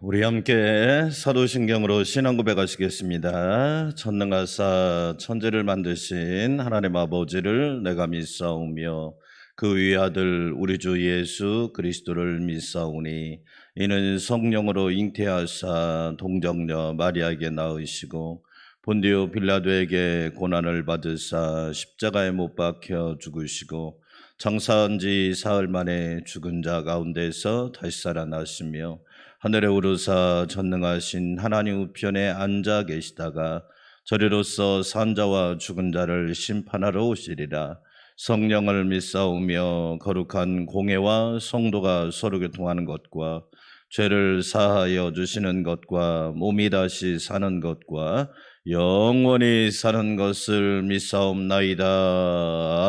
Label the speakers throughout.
Speaker 1: 우리 함께 사도신경으로 신앙 고백하시겠습니다. 전능하사 천지를 만드신 하나님 아버지를 내가 믿사오며 그 위의 아들 우리 주 예수 그리스도를 믿사오니 이는 성령으로 잉태하사 동정녀 마리아에게 낳으시고 본디오 빌라도에게 고난을 받으사 십자가에 못 박혀 죽으시고 장사한 지 사흘 만에 죽은 자 가운데서 다시 살아나시며 하늘에 오르사 전능하신 하나님 우편에 앉아 계시다가 저리로서 산자와 죽은 자를 심판하러 오시리라. 성령을 믿사오며 거룩한 공회와 성도가 서로 교통하는 것과 죄를 사하여 주시는 것과 몸이 다시 사는 것과 영원히 사는 것을 믿사옵나이다.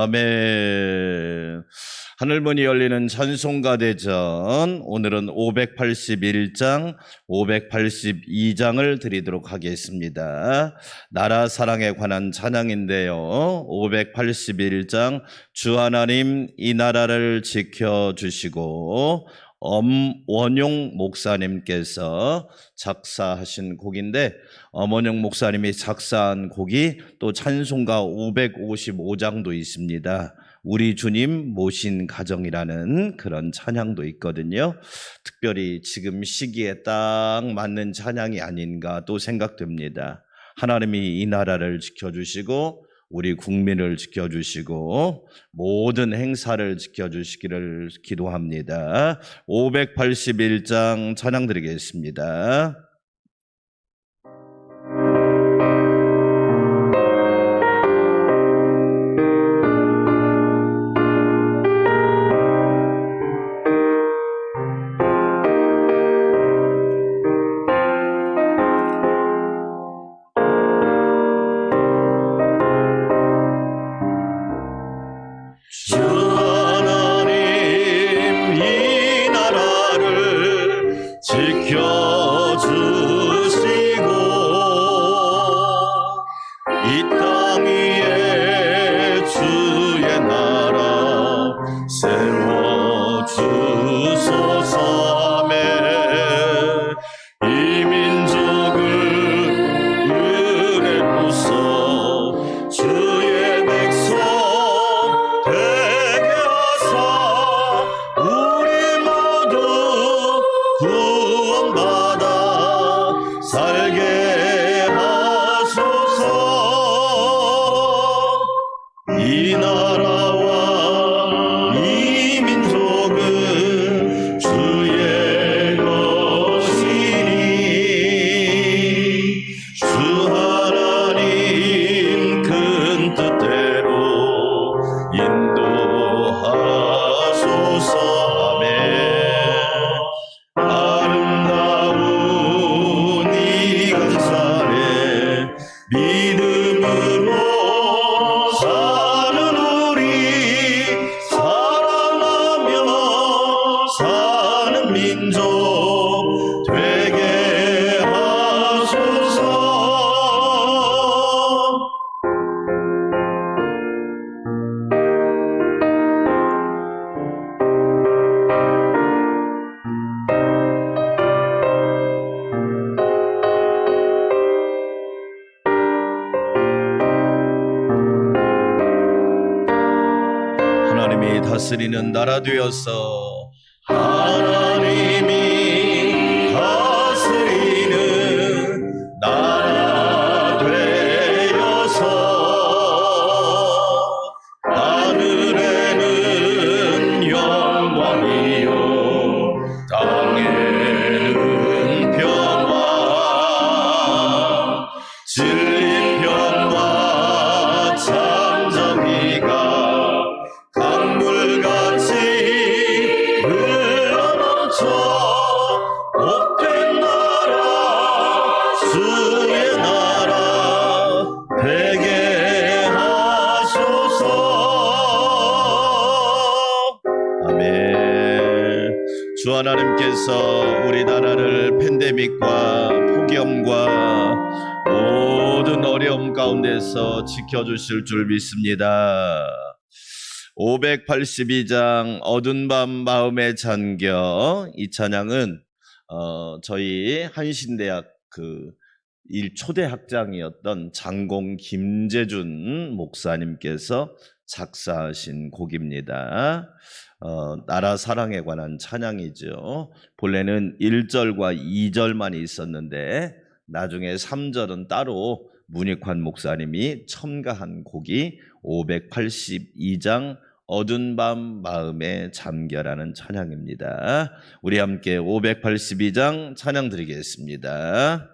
Speaker 1: 아멘. 하늘문이 열리는 찬송가 대전, 오늘은 581장, 582장을 드리도록 하겠습니다. 나라 사랑에 관한 찬양인데요. 581장, 주 하나님 이 나라를 지켜주시고 엄원용 목사님께서 작사하신 곡인데, 엄원용 목사님이 작사한 곡이 또 찬송가 555장도 있습니다. 우리 주님 모신 가정이라는 그런 찬양도 있거든요. 특별히 지금 시기에 딱 맞는 찬양이 아닌가 또 생각됩니다. 하나님이 이 나라를 지켜주시고 우리 국민을 지켜주시고 모든 행사를 지켜주시기를 기도합니다. 581장 찬양 드리겠습니다. 다스리는 나라 되어서 하나님이 다스리는 나라 되어서 하늘에는 영광이요 땅에는 평화 진리 평화 잠정이가 강물같이 흘러넘쳐 복된 나라 주의 나라 되게 하소서. 아멘. 주 하나님께서 우리 나라를 팬데믹과 폭염과 모든 어려움 가운데서 지켜주실 줄 믿습니다. 582장 어두운 밤 마음에 잠겨, 이 찬양은 저희 한신대학 초대 학장이었던 장공 김재준 목사님께서 작사하신 곡입니다. 나라 사랑에 관한 찬양이죠. 본래는 1절과 2절만 있었는데 나중에 3절은 따로 문익환 목사님이 첨가한 곡이 582장 어두운 밤 마음에 잠겨라는 찬양입니다. 우리 함께 582장 찬양 드리겠습니다.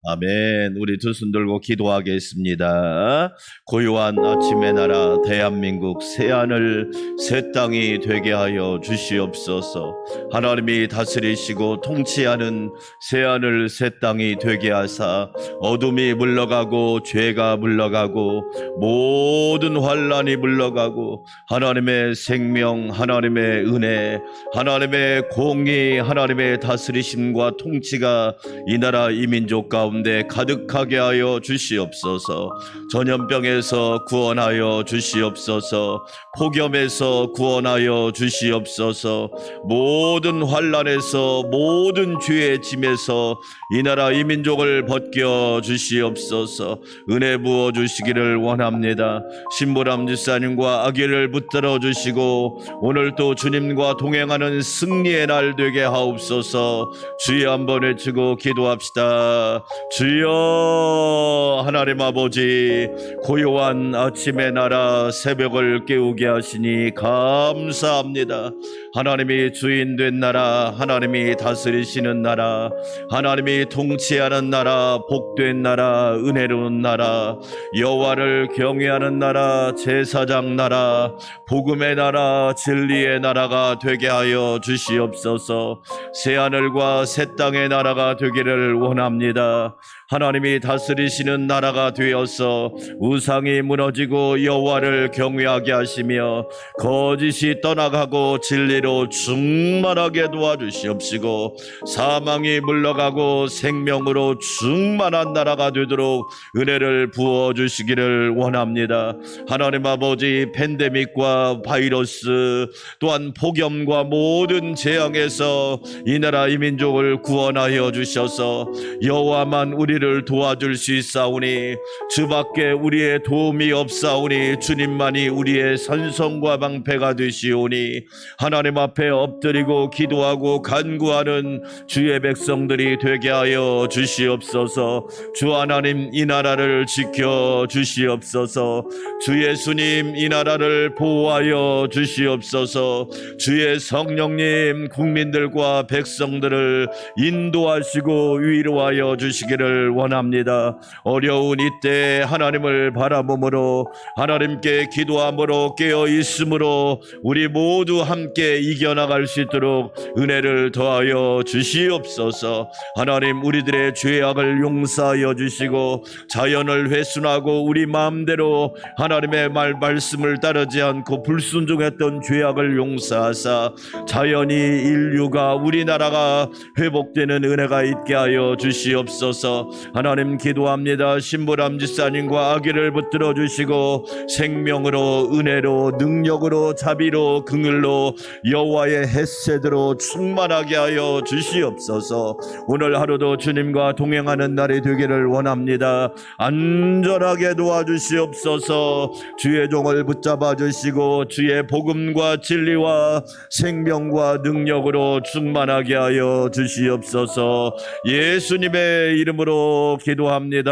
Speaker 1: 아멘. 우리 두 손 들고 기도하겠습니다. 고요한 아침의 나라 대한민국 새하늘 새 땅이 되게 하여 주시옵소서. 하나님이 다스리시고 통치하는 새하늘 새 땅이 되게 하사 어둠이 물러가고 죄가 물러가고 모든 환난이 물러가고 하나님의 생명, 하나님의 은혜, 하나님의 공의, 하나님의 다스리심과 통치가 이 나라 이 민족 가운데 가득하게 하여 주시옵소서. 전염병에서 구원하여 주시옵소서. 폭염에서 구원하여 주시옵소서. 모든 환난에서 모든 죄의 짐에서 이 나라 이 민족을 벗겨 주시옵소서. 은혜 부어 주시기를 원합니다. 신보람 집사님과 아기를 붙들어 주시고 오늘 또 주님과 동행하는 승리의 날 되게 하옵소서. 주여 한번 외치고 기도합시다. 주여 하나님 아버지, 고요한 아침의 나라 새벽을 깨우게 하시니 감사합니다. 하나님이 주인 된 나라, 하나님이 다스리시는 나라, 하나님이 통치하는 나라, 복된 나라, 은혜로운 나라, 여호와를 경외하는 나라, 제사장 나라, 복음의 나라, 진리의 나라가 되게 하여 주시옵소서. 새하늘과 새 땅의 나라가 되기를 원합니다. 하나님 하나님이 다스리시는 나라가 되어서 우상이 무너지고 여호와를 경외하게 하시며 거짓이 떠나가고 진리로 충만하게 도와주시옵시고 사망이 물러가고 생명으로 충만한 나라가 되도록 은혜를 부어주시기를 원합니다. 하나님 아버지, 팬데믹과 바이러스 또한 폭염과 모든 재앙에서 이 나라 이 민족을 구원하여 주셔서 여호와만 우리를 도와줄 수 있사오니 주밖에 우리의 도움이 없사오니 주님만이 우리의 산성과 방패가 되시오니 하나님 앞에 엎드리고 기도하고 간구하는 주의 백성들이 되게 하여 주시옵소서. 주 하나님, 이 나라를 지켜 주시옵소서. 주 예수님, 이 나라를 보호하여 주시옵소서. 주의 성령님, 국민들과 백성들을 인도하시고 위로하여 주시기를 원합니다. 어려운 이때 하나님을 바라봄으로, 하나님께 기도함으로, 깨어 있음으로 우리 모두 함께 이겨나갈 수 있도록 은혜를 더하여 주시옵소서. 하나님, 우리들의 죄악을 용서하여 주시고 자연을 회순하고 우리 마음대로 하나님의 말씀을 따르지 않고 불순종했던 죄악을 용서하사 자연이, 인류가, 우리나라가 회복되는 은혜가 있게 하여 주시옵소서. 하나님, 기도합니다. 신부람 지사님과 아기를 붙들어 주시고 생명으로, 은혜로, 능력으로, 자비로, 긍휼로, 여호와의 헷세대로 충만하게 하여 주시옵소서. 오늘 하루도 주님과 동행하는 날이 되기를 원합니다. 안전하게 도와주시옵소서. 주의 종을 붙잡아 주시고 주의 복음과 진리와 생명과 능력으로 충만하게 하여 주시옵소서. 예수님의 이름으로 기도합니다.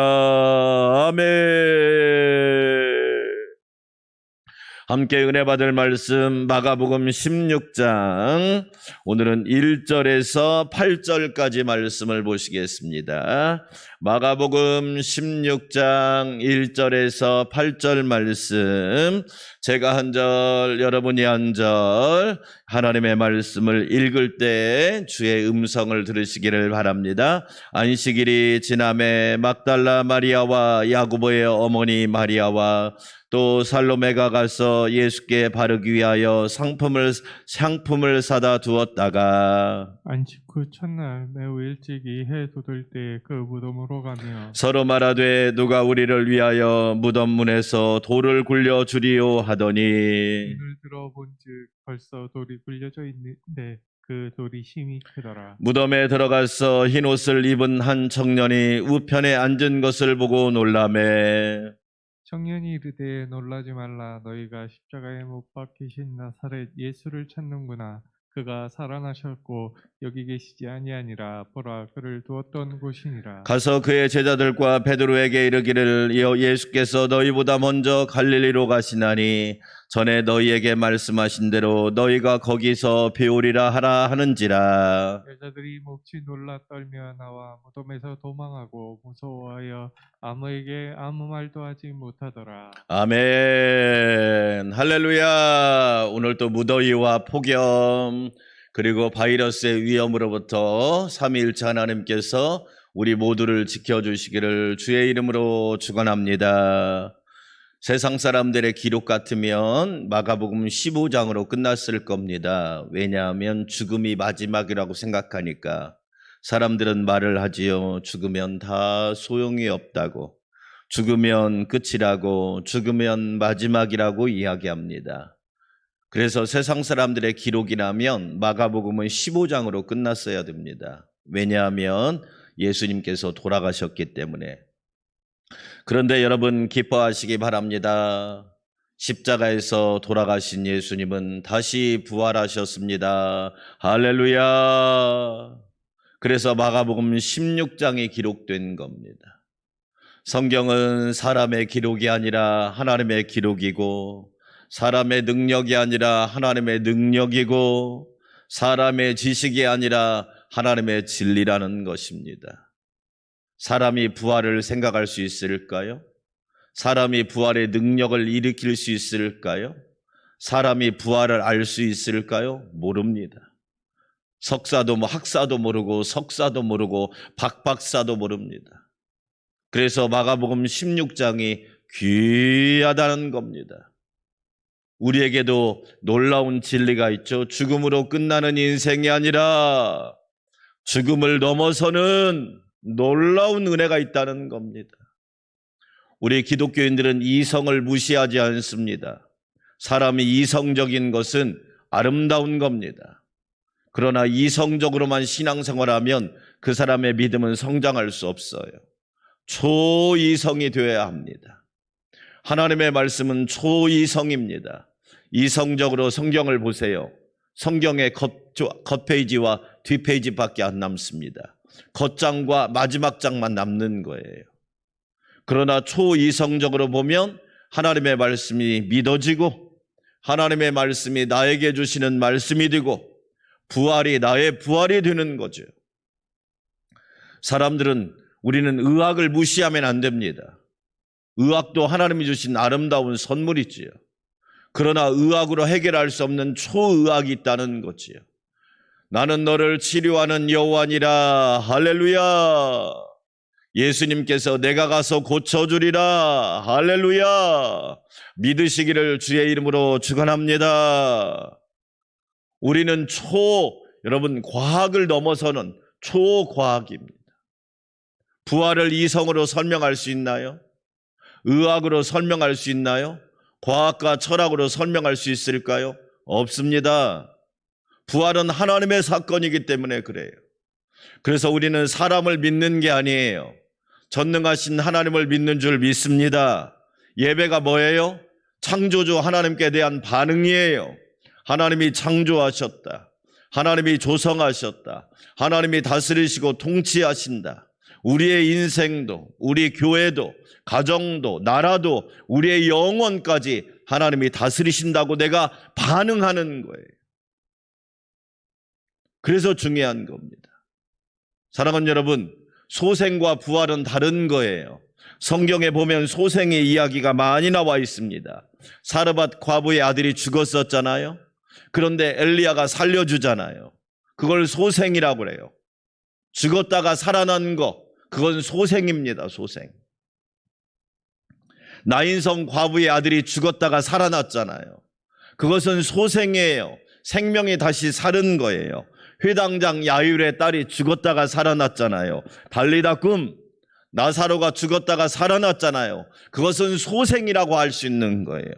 Speaker 1: 아멘. 함께 은혜 받을 말씀 마가복음 16장, 오늘은 1절에서 8절까지 말씀을 보시겠습니다. 마가복음 16장 1절에서 8절 말씀, 제가 한 절, 여러분이 한 절, 하나님의 말씀을 읽을 때 주의 음성을 들으시기를 바랍니다. 안식일이 지남에 막달라 마리아와 야고보의 어머니 마리아와 또 살로메가 가서 예수께 바르기 위하여 상품을 사다 두었다가
Speaker 2: 안식 후 첫날 매우 일찍이 해 돋을 때 그 무덤으로 가며
Speaker 1: 서로 말하되 누가 우리를 위하여 무덤 문에서 돌을 굴려 주리요 하더니
Speaker 2: 눈을 들어본즉 벌써 돌이 굴려져 있는데 그 돌이 심히 크더라.
Speaker 1: 무덤에 들어가서 흰 옷을 입은 한 청년이 우편에 앉은 것을 보고 놀라매
Speaker 2: 청년이 이르되 놀라지 말라. 너희가 십자가에 못 박히신 나사렛 예수를 찾는구나. 그가 살아나셨고 여기 계시지 아니하니라. 보라, 그를 두었던 곳이니라.
Speaker 1: 가서 그의 제자들과 베드로에게 이르기를 예수께서 너희보다 먼저 갈릴리로 가시나니 전에 너희에게 말씀하신 대로 너희가 거기서 배우리라 하라 하는지라.
Speaker 2: 여자들이 몹시 놀라 떨며 나와 무덤에서 도망하고 무서워하여 아무에게 아무 말도 하지 못하더라.
Speaker 1: 아멘. 할렐루야. 오늘 또 무더위와 폭염 그리고 바이러스의 위험으로부터 삼위일체 하나님께서 우리 모두를 지켜주시기를 주의 이름으로 축원합니다. 세상 사람들의 기록 같으면 마가복음 15장으로 끝났을 겁니다. 왜냐하면 죽음이 마지막이라고 생각하니까 사람들은 말을 하지요. 죽으면 다 소용이 없다고, 죽으면 끝이라고, 죽으면 마지막이라고 이야기합니다. 그래서 세상 사람들의 기록이라면 마가복음은 15장으로 끝났어야 됩니다. 왜냐하면 예수님께서 돌아가셨기 때문에. 그런데 여러분 기뻐하시기 바랍니다. 십자가에서 돌아가신 예수님은 다시 부활하셨습니다. 할렐루야. 그래서 마가복음 16장이 기록된 겁니다. 성경은 사람의 기록이 아니라 하나님의 기록이고, 사람의 능력이 아니라 하나님의 능력이고, 사람의 지식이 아니라 하나님의 진리라는 것입니다. 사람이 부활을 생각할 수 있을까요? 사람이 부활의 능력을 일으킬 수 있을까요? 사람이 부활을 알 수 있을까요? 모릅니다. 석사도 학사도 모르고 석사도 모르고 박박사도 모릅니다. 그래서 마가복음 16장이 귀하다는 겁니다. 우리에게도 놀라운 진리가 있죠. 죽음으로 끝나는 인생이 아니라 죽음을 넘어서는 놀라운 은혜가 있다는 겁니다. 우리 기독교인들은 이성을 무시하지 않습니다. 사람이 이성적인 것은 아름다운 겁니다. 그러나 이성적으로만 신앙생활하면 그 사람의 믿음은 성장할 수 없어요. 초이성이 되어야 합니다. 하나님의 말씀은 초이성입니다. 이성적으로 성경을 보세요. 성경의 겉페이지와 뒷페이지밖에 안 남습니다. 겉장과 마지막 장만 남는 거예요. 그러나 초이성적으로 보면 하나님의 말씀이 믿어지고 하나님의 말씀이 나에게 주시는 말씀이 되고 부활이 나의 부활이 되는 거죠. 사람들은 우리는 의학을 무시하면 안 됩니다. 의학도 하나님이 주신 아름다운 선물이지요. 그러나 의학으로 해결할 수 없는 초의학이 있다는 거지요. 나는 너를 치료하는 여호와니라. 할렐루야. 예수님께서 내가 가서 고쳐주리라. 할렐루야. 믿으시기를 주의 이름으로 축원합니다. 우리는 여러분 과학을 넘어서는 초과학입니다. 부활을 이성으로 설명할 수 있나요? 의학으로 설명할 수 있나요? 과학과 철학으로 설명할 수 있을까요? 없습니다. 부활은 하나님의 사건이기 때문에 그래요. 그래서 우리는 사람을 믿는 게 아니에요. 전능하신 하나님을 믿는 줄 믿습니다. 예배가 뭐예요? 창조주 하나님께 대한 반응이에요. 하나님이 창조하셨다. 하나님이 조성하셨다. 하나님이 다스리시고 통치하신다. 우리의 인생도, 우리 교회도, 가정도, 나라도, 우리의 영혼까지 하나님이 다스리신다고 내가 반응하는 거예요. 그래서 중요한 겁니다. 사랑하는 여러분, 소생과 부활은 다른 거예요. 성경에 보면 소생의 이야기가 많이 나와 있습니다. 사르밧 과부의 아들이 죽었었잖아요. 그런데 엘리야가 살려주잖아요. 그걸 소생이라고 그래요. 죽었다가 살아난 거, 그건 소생입니다. 소생. 나인성 과부의 아들이 죽었다가 살아났잖아요. 그것은 소생이에요. 생명이 다시 살은 거예요. 회당장 야율의 딸이 죽었다가 살아났잖아요. 달리다 꿈, 나사로가 죽었다가 살아났잖아요. 그것은 소생이라고 할 수 있는 거예요.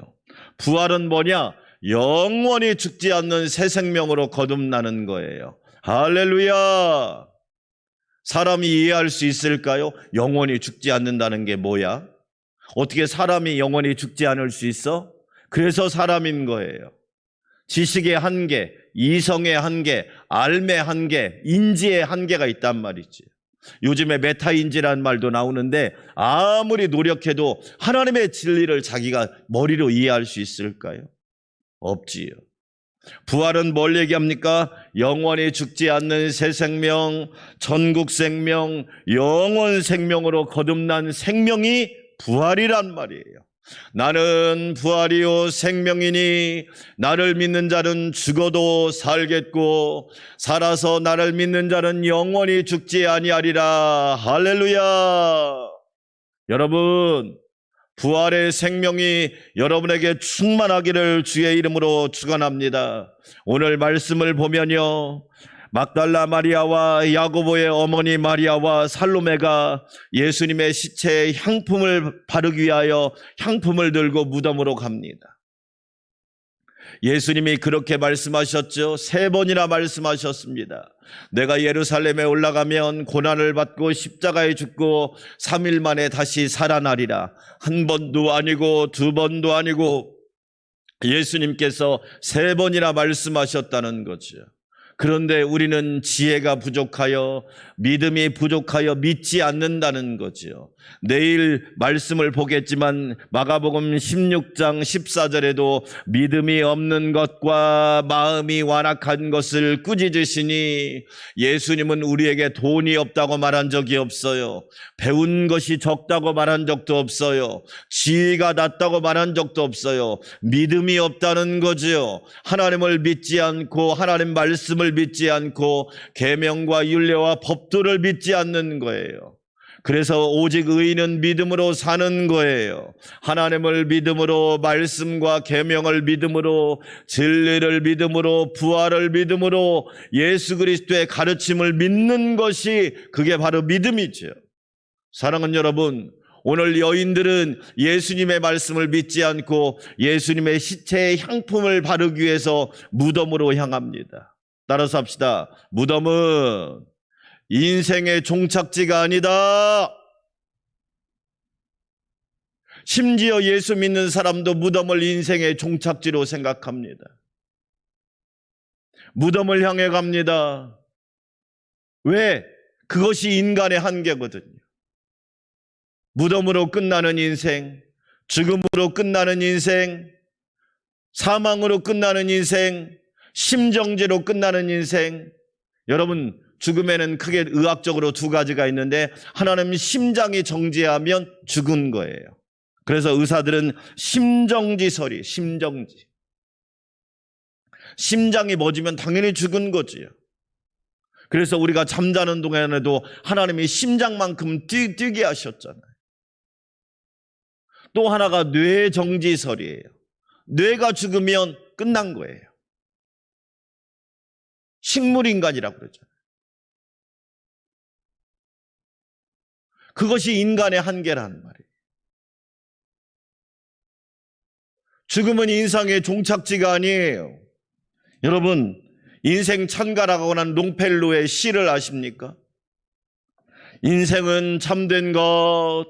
Speaker 1: 부활은 뭐냐? 영원히 죽지 않는 새 생명으로 거듭나는 거예요. 할렐루야. 사람이 이해할 수 있을까요? 영원히 죽지 않는다는 게 뭐야? 어떻게 사람이 영원히 죽지 않을 수 있어? 그래서 사람인 거예요. 지식의 한계, 이성의 한계, 알의 한계, 인지의 한계가 있단 말이지. 요즘에 메타인지라는 말도 나오는데 아무리 노력해도 하나님의 진리를 자기가 머리로 이해할 수 있을까요? 없지요. 부활은 뭘 얘기합니까? 영원히 죽지 않는 새 생명, 전국 생명, 영원 생명으로 거듭난 생명이 부활이란 말이에요. 나는 부활이요 생명이니 나를 믿는 자는 죽어도 살겠고 살아서 나를 믿는 자는 영원히 죽지 아니하리라. 할렐루야. 여러분, 부활의 생명이 여러분에게 충만하기를 주의 이름으로 축원합니다. 오늘 말씀을 보면요, 막달라 마리아와 야고보의 어머니 마리아와 살로메가 예수님의 시체에 향품을 바르기 위하여 향품을 들고 무덤으로 갑니다. 예수님이 그렇게 말씀하셨죠. 3번이나 말씀하셨습니다. 내가 예루살렘에 올라가면 고난을 받고 십자가에 죽고 3일 만에 다시 살아나리라. 1번도 아니고 2번도 아니고 예수님께서 3번이나 말씀하셨다는 거죠. 그런데 우리는 지혜가 부족하여 믿음이 부족하여 믿지 않는다는 거죠. 내일 말씀을 보겠지만 마가복음 16장 14절에도 믿음이 없는 것과 마음이 완악한 것을 꾸짖으시니, 예수님은 우리에게 돈이 없다고 말한 적이 없어요. 배운 것이 적다고 말한 적도 없어요. 지위가 낮다고 말한 적도 없어요. 믿음이 없다는 거죠. 하나님을 믿지 않고 하나님 말씀을 믿지 않고 계명과 율례와 법도를 믿지 않는 거예요. 그래서 오직 의인은 믿음으로 사는 거예요. 하나님을 믿음으로, 말씀과 계명을 믿음으로, 진리를 믿음으로, 부활을 믿음으로, 예수 그리스도의 가르침을 믿는 것이 그게 바로 믿음이죠. 사랑하는 여러분, 오늘 여인들은 예수님의 말씀을 믿지 않고 예수님의 시체의 향품을 바르기 위해서 무덤으로 향합니다. 따라서 합시다. 무덤은 인생의 종착지가 아니다. 심지어 예수 믿는 사람도 무덤을 인생의 종착지로 생각합니다. 무덤을 향해 갑니다. 왜? 그것이 인간의 한계거든요. 무덤으로 끝나는 인생, 죽음으로 끝나는 인생, 사망으로 끝나는 인생, 심정지로 끝나는 인생. 여러분, 죽음에는 크게 의학적으로 두 가지가 있는데, 하나는 심장이 정지하면 죽은 거예요. 그래서 의사들은 심정지. 심장이 멎으면 당연히 죽은 거지요. 그래서 우리가 잠자는 동안에도 하나님이 심장만큼 뛰게 하셨잖아요. 또 하나가 뇌정지설이에요. 뇌가 죽으면 끝난 거예요. 식물인간이라고 그러잖아요. 그것이 인간의 한계라는 말이에요. 죽음은 인생의 종착지가 아니에요. 여러분, 인생 찬가라고 하는 롱펠로의 시를 아십니까? 인생은 참된 것,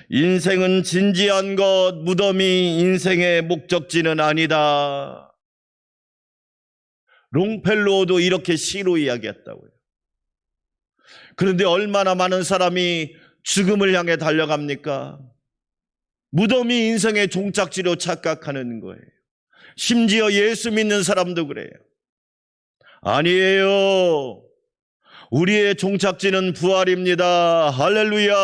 Speaker 1: 인생은 진지한 것, 무덤이 인생의 목적지는 아니다. 롱펠로도 이렇게 시로 이야기했다고요. 그런데 얼마나 많은 사람이 죽음을 향해 달려갑니까? 무덤이 인생의 종착지로 착각하는 거예요. 심지어 예수 믿는 사람도 그래요. 아니에요. 우리의 종착지는 부활입니다. 할렐루야.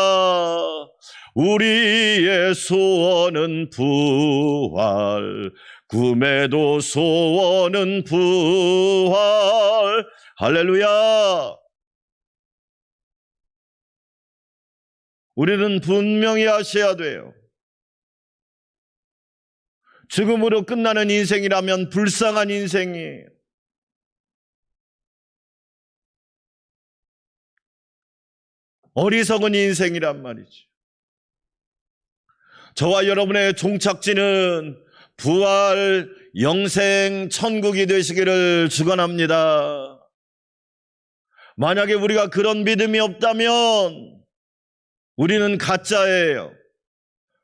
Speaker 1: 우리의 소원은 부활, 꿈에도 소원은 부활. 할렐루야. 우리는 분명히 아셔야 돼요. 죽음으로 끝나는 인생이라면 불쌍한 인생이에요. 어리석은 인생이란 말이죠. 저와 여러분의 종착지는 부활, 영생, 천국이 되시기를 축원합니다. 만약에 우리가 그런 믿음이 없다면 우리는 가짜예요.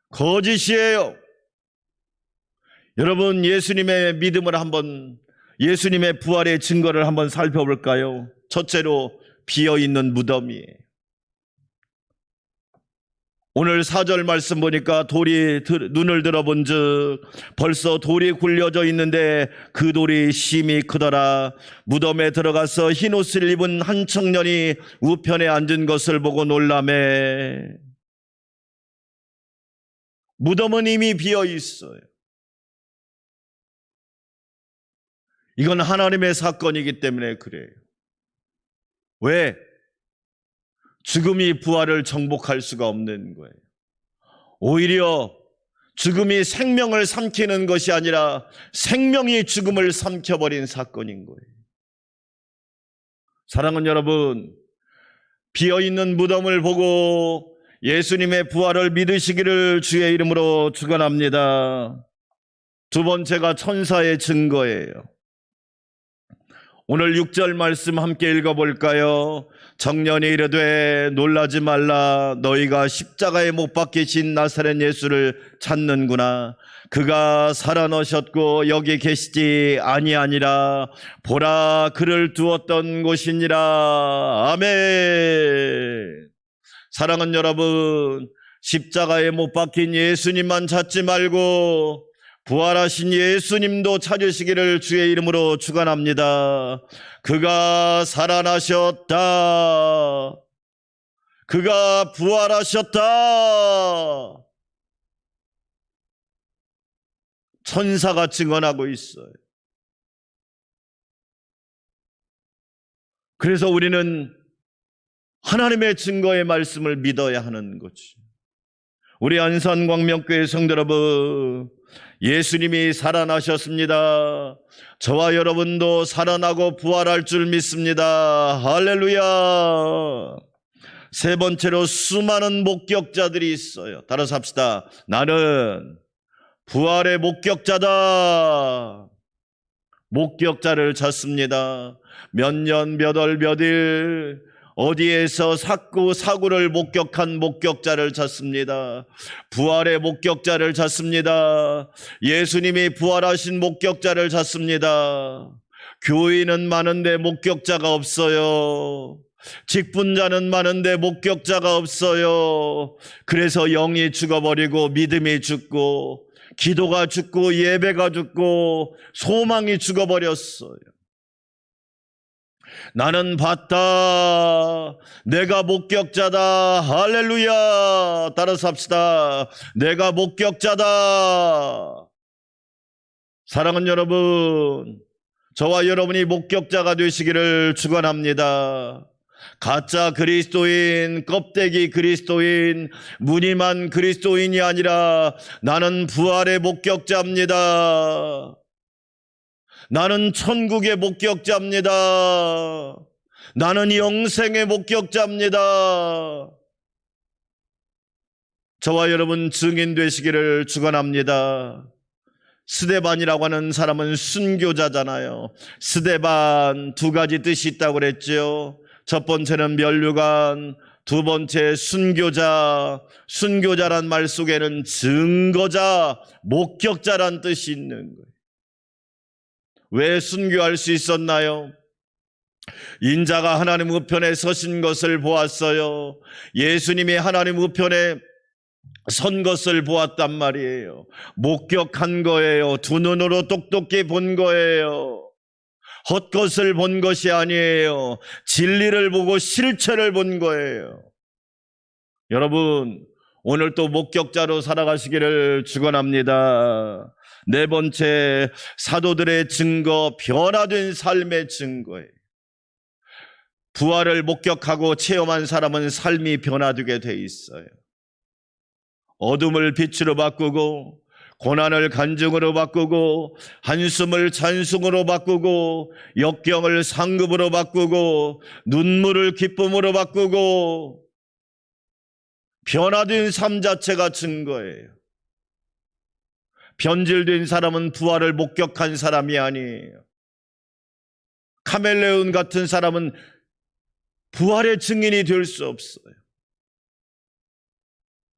Speaker 1: 거짓이에요. 여러분, 예수님의 믿음을 한번, 예수님의 부활의 증거를 한번 살펴볼까요? 첫째로 비어있는 무덤이에요. 오늘 4절 말씀 보니까 눈을 들어본 즉 벌써 돌이 굴려져 있는데 그 돌이 심히 크더라. 무덤에 들어가서 흰 옷을 입은 한 청년이 우편에 앉은 것을 보고 놀라매. 무덤은 이미 비어 있어요. 이건 하나님의 사건이기 때문에 그래요. 왜? 죽음이 부활을 정복할 수가 없는 거예요. 오히려 죽음이 생명을 삼키는 것이 아니라 생명이 죽음을 삼켜버린 사건인 거예요. 사랑하는 여러분, 비어있는 무덤을 보고 예수님의 부활을 믿으시기를 주의 이름으로 축원합니다. 두 번째가 천사의 증거예요. 오늘 6절 말씀 함께 읽어볼까요? 청년이 이르되 놀라지 말라. 너희가 십자가에 못 박히신 나사렛 예수를 찾는구나. 그가 살아나셨고 여기 계시지 아니하니라. 보라, 그를 두었던 곳이니라. 아멘. 사랑하는 여러분, 십자가에 못 박힌 예수님만 찾지 말고 부활하신 예수님도 찾으시기를 주의 이름으로 축원합니다. 그가 살아나셨다. 그가 부활하셨다. 천사가 증언하고 있어요. 그래서 우리는 하나님의 증거의 말씀을 믿어야 하는 거지. 우리 안산광명교회 성도 여러분, 예수님이 살아나셨습니다. 저와 여러분도 살아나고 부활할 줄 믿습니다. 할렐루야. 세 번째로 수많은 목격자들이 있어요. 따라서 합시다. 나는 부활의 목격자다. 목격자를 찾습니다. 몇 년, 몇 월, 몇 일 어디에서 사고를 목격한 목격자를 찾습니다. 부활의 목격자를 찾습니다. 예수님이 부활하신 목격자를 찾습니다. 교인은 많은데 목격자가 없어요. 직분자는 많은데 목격자가 없어요. 그래서 영이 죽어버리고 믿음이 죽고 기도가 죽고 예배가 죽고 소망이 죽어버렸어요. 나는 봤다. 내가 목격자다. 할렐루야. 따라서 합시다. 내가 목격자다. 사랑하는 여러분, 저와 여러분이 목격자가 되시기를 축원합니다. 가짜 그리스도인, 껍데기 그리스도인, 무늬만 그리스도인이 아니라 나는 부활의 목격자입니다. 나는 천국의 목격자입니다. 나는 영생의 목격자입니다. 저와 여러분 증인 되시기를 축원합니다. 스데반이라고 하는 사람은 순교자잖아요. 스데반 두 가지 뜻이 있다고 그랬죠. 첫 번째는 면류관, 두 번째 순교자. 순교자란 말 속에는 증거자, 목격자란 뜻이 있는 거예요. 왜 순교할 수 있었나요? 인자가 하나님 우편에 서신 것을 보았어요. 예수님이 하나님 우편에 선 것을 보았단 말이에요. 목격한 거예요. 두 눈으로 똑똑히 본 거예요. 헛것을 본 것이 아니에요. 진리를 보고 실체를 본 거예요. 여러분, 오늘 또 목격자로 살아가시기를 축원합니다. 네 번째, 사도들의 증거, 변화된 삶의 증거예요. 부활을 목격하고 체험한 사람은 삶이 변화되게 돼 있어요. 어둠을 빛으로 바꾸고 고난을 간증으로 바꾸고 한숨을 찬송으로 바꾸고 역경을 상급으로 바꾸고 눈물을 기쁨으로 바꾸고 변화된 삶 자체가 증거예요. 변질된 사람은 부활을 목격한 사람이 아니에요. 카멜레온 같은 사람은 부활의 증인이 될 수 없어요.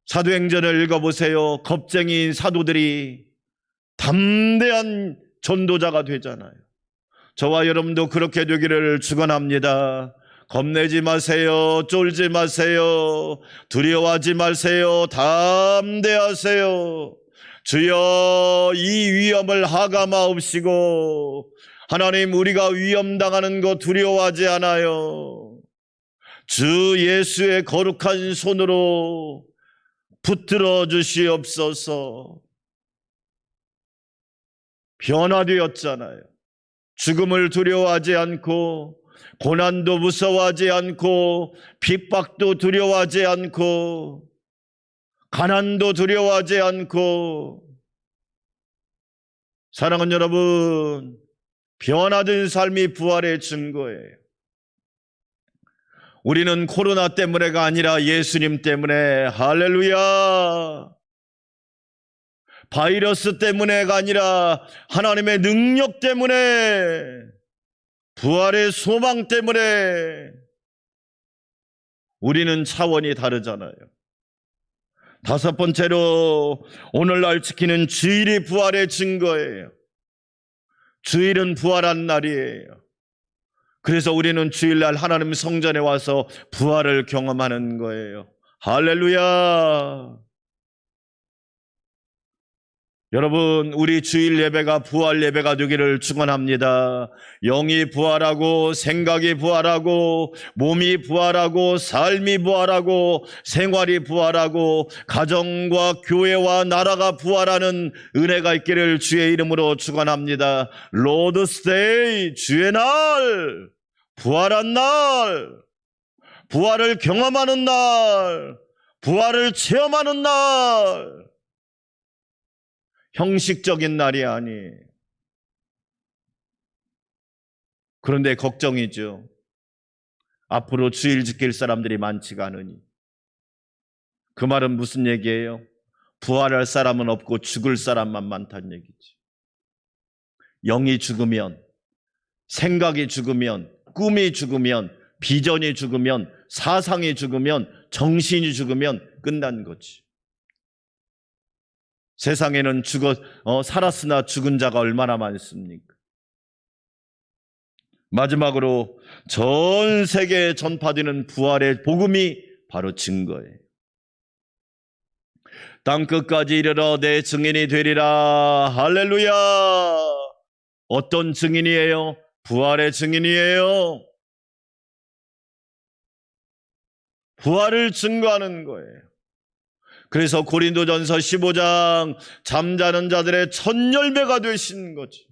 Speaker 1: 사도행전을 읽어보세요. 겁쟁이인 사도들이 담대한 전도자가 되잖아요. 저와 여러분도 그렇게 되기를 축원합니다. 겁내지 마세요. 쫄지 마세요. 두려워하지 마세요. 담대하세요. 주여, 이 위험을 하감하옵시고 하나님, 우리가 위험당하는 거 두려워하지 않아요. 주 예수의 거룩한 손으로 붙들어 주시옵소서. 변화되었잖아요. 죽음을 두려워하지 않고 고난도 무서워하지 않고 핍박도 두려워하지 않고 가난도 두려워하지 않고. 사랑하는 여러분, 변화된 삶이 부활의 증거예요. 우리는 코로나 때문에가 아니라 예수님 때문에, 할렐루야, 바이러스 때문에가 아니라 하나님의 능력 때문에, 부활의 소망 때문에 우리는 차원이 다르잖아요. 다섯 번째로, 오늘날 지키는 주일이 부활의 증거예요. 주일은 부활한 날이에요. 그래서 우리는 주일날 하나님 성전에 와서 부활을 경험하는 거예요. 할렐루야. 여러분, 우리 주일 예배가 부활 예배가 되기를 축원합니다. 영이 부활하고 생각이 부활하고 몸이 부활하고 삶이 부활하고 생활이 부활하고 가정과 교회와 나라가 부활하는 은혜가 있기를 주의 이름으로 축원합니다. 로드 스테이, 주의 날, 부활한 날, 부활을 경험하는 날, 부활을 체험하는 날, 형식적인 날이 아니에요. 그런데 걱정이죠. 앞으로 주일 지킬 사람들이 많지가 않으니. 그 말은 무슨 얘기예요? 부활할 사람은 없고 죽을 사람만 많다는 얘기지. 영이 죽으면, 생각이 죽으면, 꿈이 죽으면, 비전이 죽으면, 사상이 죽으면, 정신이 죽으면 끝난 거지. 세상에는 살았으나 죽은 자가 얼마나 많습니까? 마지막으로 전 세계에 전파되는 부활의 복음이 바로 증거예요. 땅끝까지 이르러 내 증인이 되리라. 할렐루야. 어떤 증인이에요? 부활의 증인이에요. 부활을 증거하는 거예요. 그래서 고린도전서 15장 잠자는 자들의 첫 열매가 되신 거지.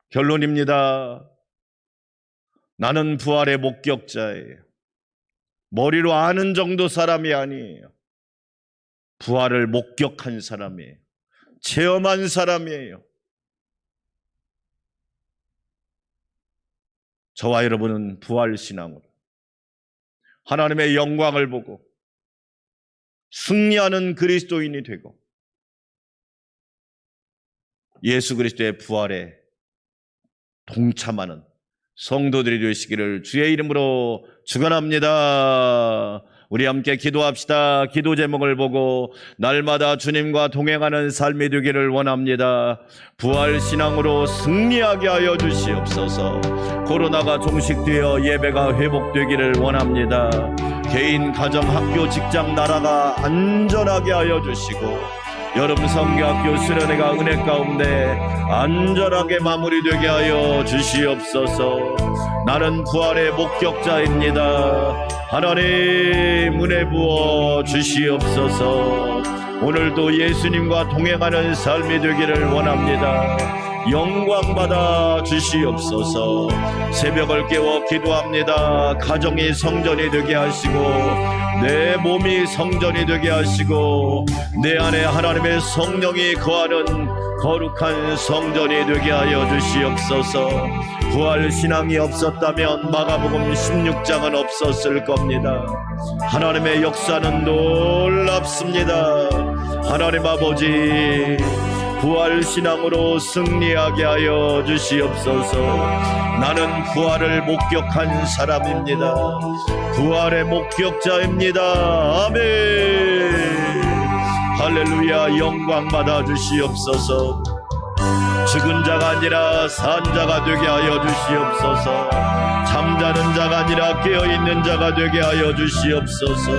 Speaker 1: 결론입니다. 나는 부활의 목격자예요. 머리로 아는 정도 사람이 아니에요. 부활을 목격한 사람이에요. 체험한 사람이에요. 저와 여러분은 부활신앙으로 하나님의 영광을 보고 승리하는 그리스도인이 되고 예수 그리스도의 부활에 동참하는 성도들이 되시기를 주의 이름으로 축원합니다. 우리 함께 기도합시다. 기도 제목을 보고 날마다 주님과 동행하는 삶이 되기를 원합니다. 부활 신앙으로 승리하게 하여 주시옵소서. 코로나가 종식되어 예배가 회복되기를 원합니다. 개인, 가정, 학교, 직장, 나라가 안전하게 하여 주시고 여름 성경학교 수련회가 은혜 가운데 안전하게 마무리되게 하여 주시옵소서. 나는 부활의 목격자입니다. 하나님 은혜 부어 주시옵소서. 오늘도 예수님과 동행하는 삶이 되기를 원합니다. 영광 받아 주시옵소서. 새벽을 깨워 기도합니다. 가정이 성전이 되게 하시고 내 몸이 성전이 되게 하시고 내 안에 하나님의 성령이 거하는 거룩한 성전이 되게 하여 주시옵소서. 부활 신앙이 없었다면 마가복음 16장은 없었을 겁니다. 하나님의 역사는 놀랍습니다. 하나님 아버지, 부활 신앙으로 승리하게 하여 주시옵소서. 나는 부활을 목격한 사람입니다. 부활의 목격자입니다. 아멘. 할렐루야. 영광 받아 주시옵소서. 죽은 자가 아니라 산 자가 되게 하여 주시옵소서. 잠자는 자가 아니라 깨어있는 자가 되게 하여 주시옵소서.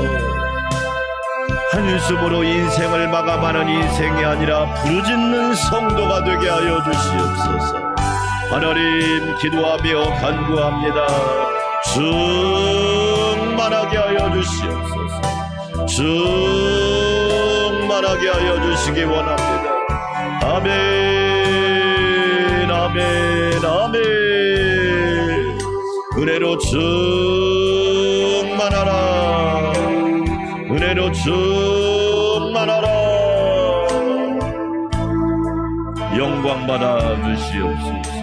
Speaker 1: 한숨으로 인생을 마감하는 인생이 아니라 부르짖는 성도가 되게 하여 주시옵소서. 하나님 기도하며 간구합니다. 충만하게 하여 주시옵소서. 충만하게 하여 주시기 원합니다. 아멘, 아멘, 아멘. 은혜로 충만하라. 은혜로 충만하라. 영광 받아 주시옵소서.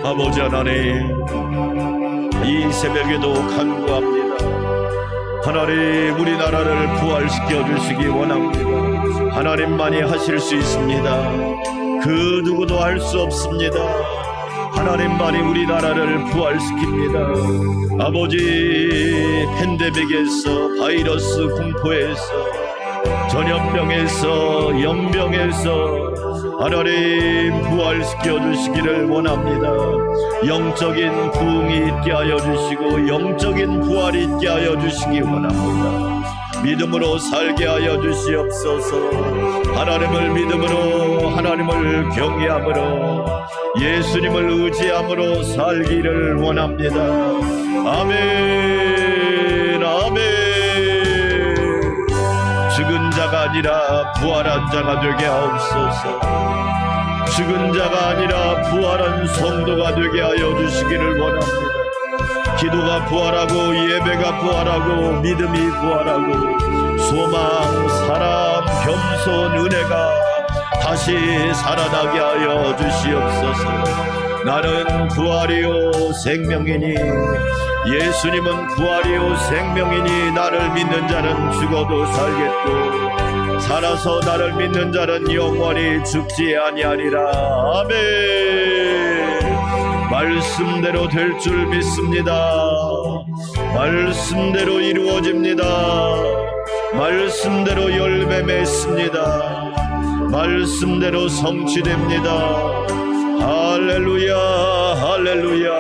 Speaker 1: 아버지 하나님, 이 새벽에도 간구합니다. 하나님, 우리나라를 부활시켜 주시기 원합니다. 하나님만이 하실 수 있습니다. 그 누구도 할 수 없습니다. 하나님만이 우리나라를 부활시킵니다. 아버지, 팬데믹에서, 바이러스 공포에서, 전염병에서, 연병에서 하나님 부활시켜 주시기를 원합니다. 영적인 부흥이 있게 하여 주시고 영적인 부활이 있게 하여 주시기 원합니다. 믿음으로 살게 하여 주시옵소서. 하나님을 믿음으로, 하나님을 경외함으로, 예수님을 의지함으로 살기를 원합니다. 아멘, 아멘. 죽은 자가 아니라 부활한 자가 되게 하옵소서. 죽은 자가 아니라 부활한 성도가 되게 하여 주시기를 원합니다. 기도가 부활하고 예배가 부활하고 믿음이 부활하고 소망, 사랑, 겸손, 은혜가 다시 살아나게 하여 주시옵소서. 나는 부활이요 생명이니 예수님은 부활이요 생명이니 나를 믿는 자는 죽어도 살겠고 살아서 나를 믿는 자는 영원히 죽지 아니하리라. 아멘. 말씀대로 될 줄 믿습니다. 말씀대로 이루어집니다. 말씀대로 열매 맺습니다. 말씀대로 성취됩니다. 할렐루야 할렐루야.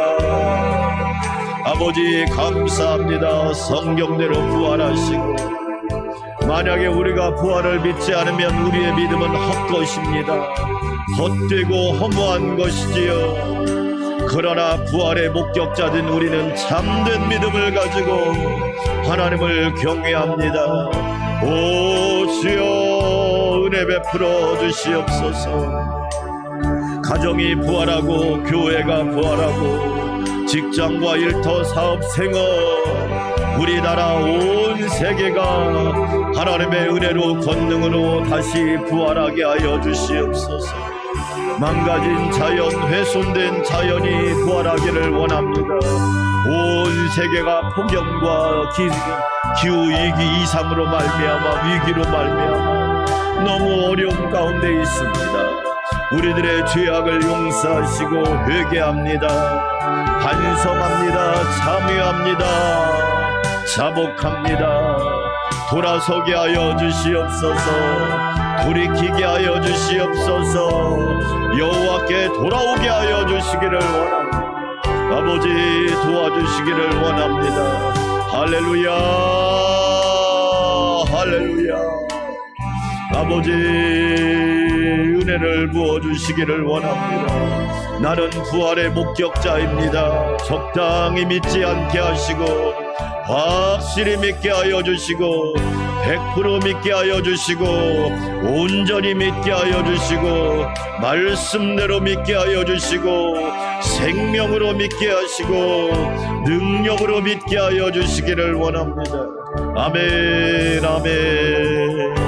Speaker 1: 아버지 감사합니다. 성경대로 부활하시고 만약에 우리가 부활을 믿지 않으면 우리의 믿음은 헛것입니다. 헛되고 허무한 것이지요. 그러나 부활의 목격자된 우리는 참된 믿음을 가지고 하나님을 경외합니다. 오 주여 은혜 베풀어 주시옵소서. 가정이 부활하고 교회가 부활하고 직장과 일터 사업 생업 우리나라 온 세계가 하나님의 은혜로 권능으로 다시 부활하게 하여 주시옵소서. 망가진 자연, 훼손된 자연이 부활하기를 원합니다. 온 세계가 폭염과 기후위기 이상으로 말미암아 위기로 말미암아 너무 어려움 가운데 있습니다. 우리들의 죄악을 용서하시고 회개합니다. 반성합니다. 참여합니다. 자복합니다. 돌아서게 하여 주시옵소서. 돌이키게 하여 주시옵소서. 여호와께 돌아오게 하여 주시기를 원합니다. 아버지 도와주시기를 원합니다. 할렐루야 할렐루야. 아버지 은혜를 부어주시기를 원합니다. 나는 부활의 목격자입니다. 적당히 믿지 않게 하시고 확실히 믿게 하여 주시고 100% 믿게 하여 주시고 온전히 믿게 하여 주시고 말씀대로 믿게 하여 주시고 생명으로 믿게 하시고 능력으로 믿게 하여 주시기를 원합니다. 아멘 아멘.